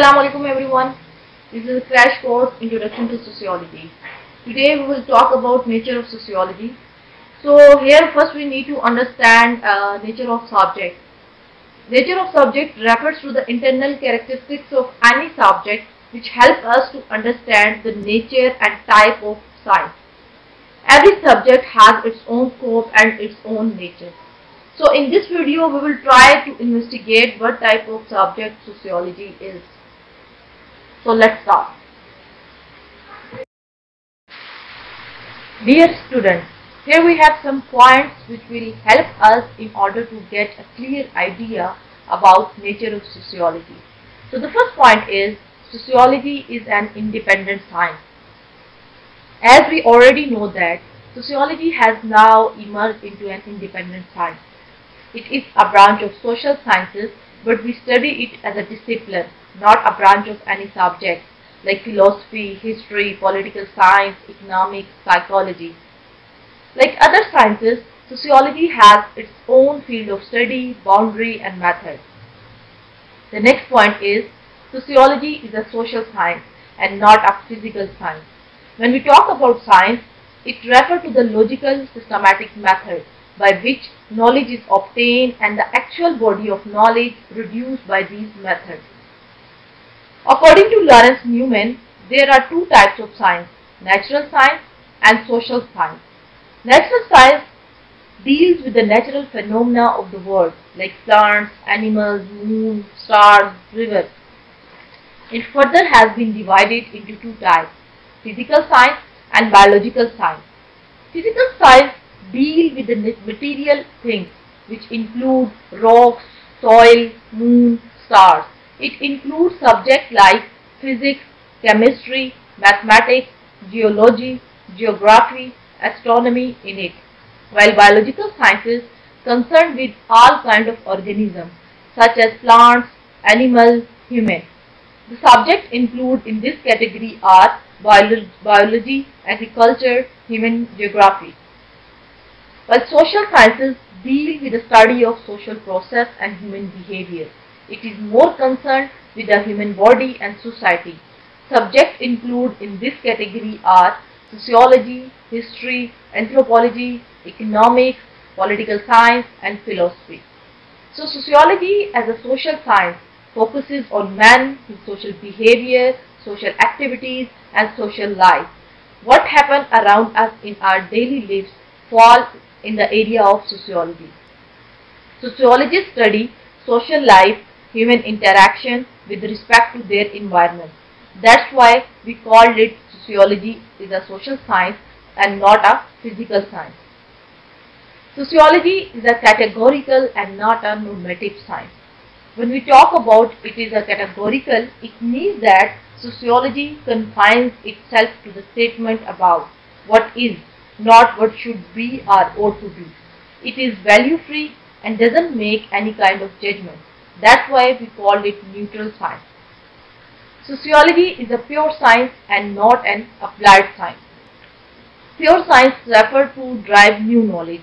Assalamu alaikum everyone. This is a crash course introduction to sociology. Today we will talk about nature of sociology. So here first we need to understand nature of subject. Nature of subject refers to the internal characteristics of any subject which help us to understand the nature and type of science. Every subject has its own scope and its own nature. So in this video we will try to investigate what type of subject sociology is. So let's start. Dear students, here we have some points which will help us in order to get a clear idea about nature of sociology. So the first point is sociology is an independent science. As we already know that sociology has now emerged into an independent science. It is a branch of social sciences, but we study it as a discipline, not a branch of any subject like philosophy, history, political science, economics, psychology. Like other sciences, sociology has its own field of study, boundary and method. The next point is sociology is a social science and not a physical science. When we talk about science, it refers to the logical, systematic method by which knowledge is obtained and the actual body of knowledge produced by these methods. According to Lawrence Newman, there are two types of science, natural science and social science. Natural science deals with the natural phenomena of the world like plants, animals, moon, stars, rivers. It further has been divided into two types, physical science and biological science. Physical science deal with the material things which include rocks, soil, moon, stars. It includes subjects like physics, chemistry, mathematics, geology, geography, astronomy in it, while biological sciences concerned with all kinds of organisms such as plants, animals, human. The subjects included in this category are biology, agriculture, human geography. While social sciences deal with the study of social process and human behavior, it is more concerned with the human body and society. Subjects included in this category are sociology, history, anthropology, economics, political science and philosophy. So sociology as a social science focuses on man, his social behavior, social activities and social life. What happens around us in our daily lives falls in the area of sociology. Sociologists study social life, human interaction with respect to their environment. That's why we called it sociology is a social science and not a physical science. Sociology is a categorical and not a normative science. When we talk about it is a categorical, it means that sociology confines itself to the statement about what is, not what should be or ought to be. It is value free and doesn't make any kind of judgment. That's why we called it neutral science. Sociology is a pure science and not an applied science. Pure science refers to drive new knowledge,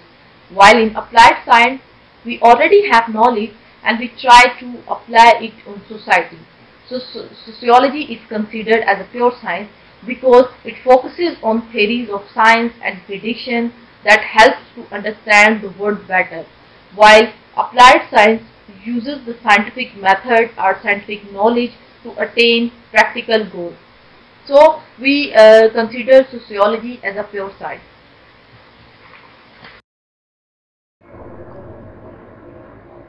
while in applied science we already have knowledge and we try to apply it on society. So sociology is considered as a pure science because it focuses on theories of science and prediction that helps to understand the world better, while applied science uses the scientific method or scientific knowledge to attain practical goals. So we consider sociology as a pure science.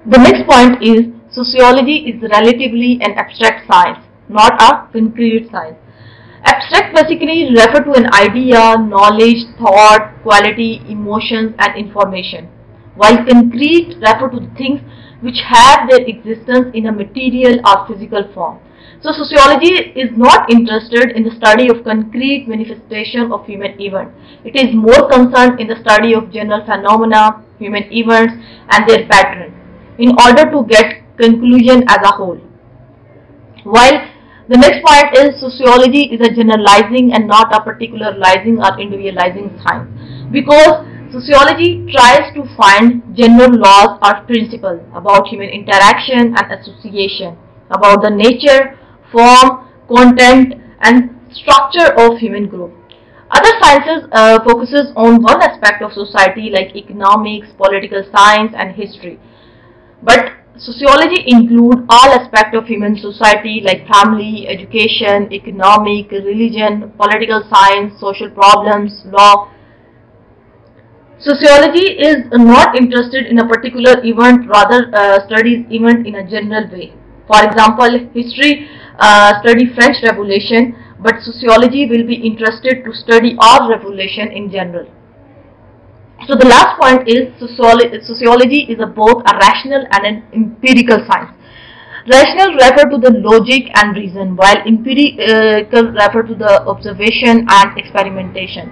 The next point is sociology is relatively an abstract science, not a concrete science. Abstract basically refer to an idea, knowledge, thought, quality, emotions and information, while concrete refer to the things which have their existence in a material or physical form. So sociology is not interested in the study of concrete manifestation of human events. It is more concerned in the study of general phenomena, human events and their patterns in order to get conclusion as a whole. While the next point is sociology is a generalizing and not a particularizing or individualizing science, because sociology tries to find general laws or principles about human interaction and association, about the nature, form, content, and structure of human group. Other sciences focuses on one aspect of society like economics, political science, and history. But sociology includes all aspects of human society like family, education, economic, religion, political science, social problems, law. Sociology is not interested in a particular event, rather studies event in a general way. For example, history study French Revolution, but sociology will be interested to study all revolution in general. So the last point is sociology is both a rational and an empirical science. Rational refer to the logic and reason, while empirical refer to the observation and experimentation.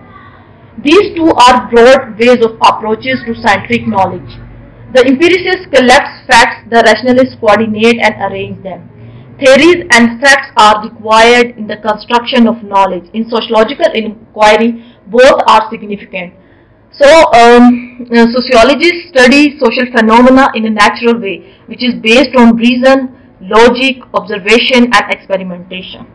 These two are broad ways of approaches to scientific knowledge. The empiricist collects facts, the rationalists coordinate and arrange them. Theories and facts are required in the construction of knowledge. In sociological inquiry, both are significant. So, sociologists study social phenomena in a natural way, which is based on reason, logic, observation, and experimentation.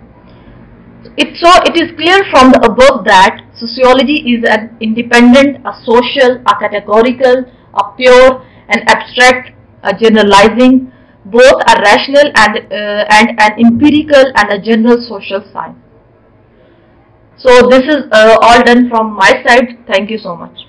It is clear from the above that sociology is an independent, a social, a categorical, a pure, an abstract, a generalizing, both a rational and an empirical and a general social science. So this is all done from my side. Thank you so much.